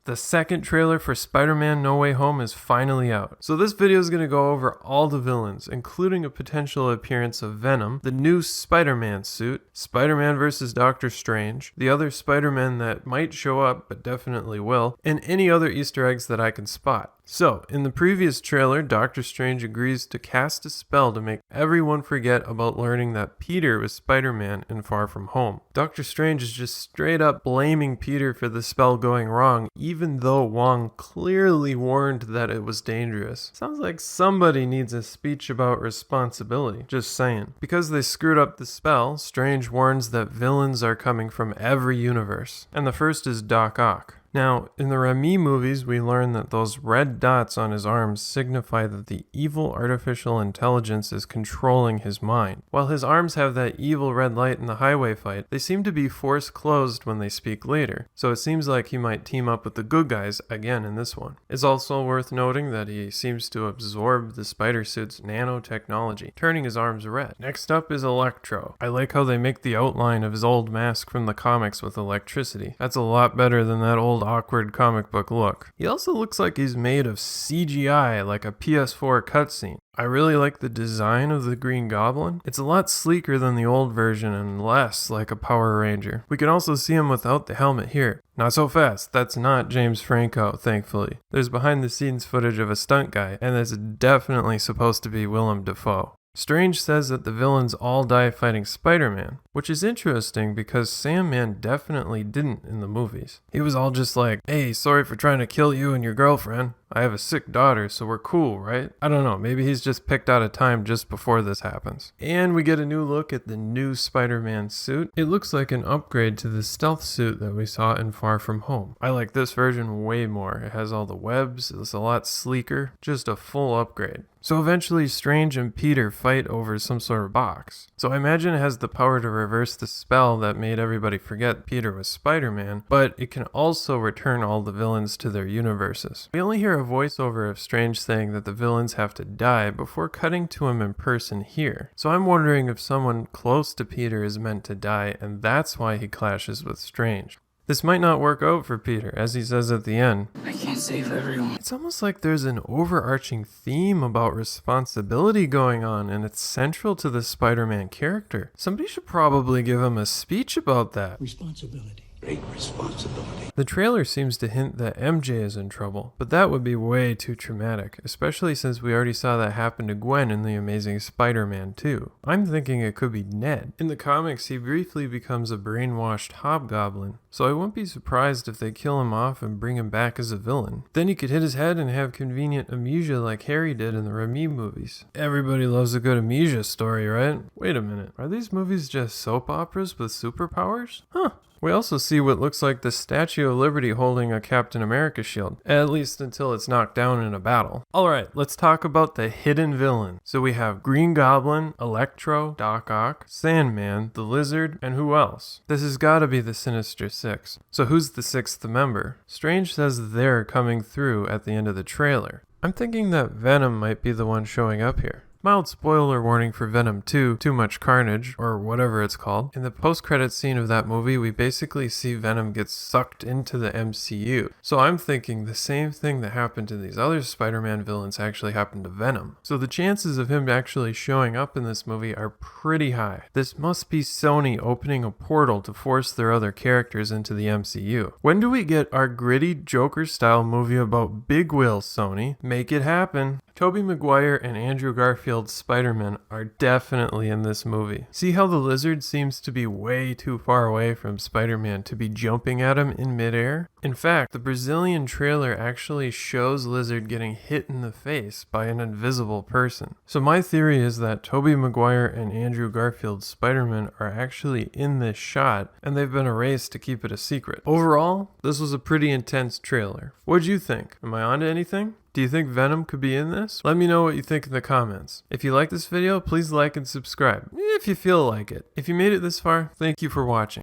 The second trailer for Spider-Man No Way Home is finally out. So this video is going to go over all the villains, including a potential appearance of Venom, the new Spider-Man suit, Spider-Man vs. Doctor Strange, the other Spider-Man that might show up but definitely will, and any other Easter eggs that I can spot. So, in the previous trailer, Doctor Strange agrees to cast a spell to make everyone forget about learning that Peter was Spider-Man in Far From Home. Doctor Strange is just straight up blaming Peter for the spell going wrong, even though Wong clearly warned that it was dangerous. Sounds like somebody needs a speech about responsibility, just saying. Because they screwed up the spell, Strange warns that villains are coming from every universe, and the first is Doc Ock. Now, in the Raimi movies, we learn that those red dots on his arms signify that the evil artificial intelligence is controlling his mind. While his arms have that evil red light in the highway fight, they seem to be force closed when they speak later, so it seems like he might team up with the good guys again in this one. It's also worth noting that he seems to absorb the spider suit's nanotechnology, turning his arms red. Next up is Electro. I like how they make the outline of his old mask from the comics with electricity. That's a lot better than that old awkward comic book look. He also looks like he's made of CGI, like a PS4 cutscene. I really like the design of the Green Goblin. It's a lot sleeker than the old version and less like a Power Ranger. We can also see him without the helmet here. Not so fast, that's not James Franco, thankfully. There's behind the scenes footage of a stunt guy, and that's definitely supposed to be Willem Dafoe. Strange says that the villains all die fighting Spider-Man, which is interesting because Sandman definitely didn't in the movies. He was all just like, hey, sorry for trying to kill you and your girlfriend. I have a sick daughter, so we're cool, right? I don't know, maybe he's just picked out a time just before this happens. And we get a new look at the new Spider-Man suit. It looks like an upgrade to the stealth suit that we saw in Far From Home. I like this version way more. It has all the webs, it's a lot sleeker, just a full upgrade. So eventually Strange and Peter fight over some sort of box. So I imagine it has the power to reverse the spell that made everybody forget Peter was Spider-Man, but it can also return all the villains to their universes. We only hear a voiceover of Strange saying that the villains have to die before cutting to him in person here. So I'm wondering if someone close to Peter is meant to die, and that's why he clashes with Strange. This might not work out for Peter, as he says at the end. I can't save everyone. It's almost like there's an overarching theme about responsibility going on, and it's central to the Spider-Man character. Somebody should probably give him a speech about that. Responsibility. Great responsibility. The trailer seems to hint that MJ is in trouble, but that would be way too traumatic, especially since we already saw that happen to Gwen in The Amazing Spider-Man 2. I'm thinking it could be Ned. In the comics, he briefly becomes a brainwashed hobgoblin, so I wouldn't be surprised if they kill him off and bring him back as a villain. Then he could hit his head and have convenient amnesia like Harry did in the Raimi movies. Everybody loves a good amnesia story, right? Wait a minute, are these movies just soap operas with superpowers? Huh. We also see what looks like the Statue of Liberty holding a Captain America shield, at least until it's knocked down in a battle. Alright, let's talk about the hidden villain. So we have Green Goblin, Electro, Doc Ock, Sandman, the Lizard, and who else? This has gotta be the Sinister Six. So who's the sixth member? Strange says they're coming through at the end of the trailer. I'm thinking that Venom might be the one showing up here. Mild spoiler warning for Venom 2, Too Much Carnage, or whatever it's called. In the post-credits scene of that movie, we basically see Venom get sucked into the MCU. So I'm thinking the same thing that happened to these other Spider-Man villains actually happened to Venom. So the chances of him actually showing up in this movie are pretty high. This must be Sony opening a portal to force their other characters into the MCU. When do we get our gritty Joker-style movie about big wheels, Sony? Make it happen. Tobey Maguire and Andrew Garfield's Spider-Man are definitely in this movie. See how the Lizard seems to be way too far away from Spider-Man to be jumping at him in midair? In fact, the Brazilian trailer actually shows Lizard getting hit in the face by an invisible person. So my theory is that Tobey Maguire and Andrew Garfield's Spider-Man are actually in this shot, and they've been erased to keep it a secret. Overall, this was a pretty intense trailer. What'd you think? Am I onto anything? Do you think Venom could be in this? Let me know what you think in the comments. If you like this video, please like and subscribe, if you feel like it. If you made it this far, thank you for watching.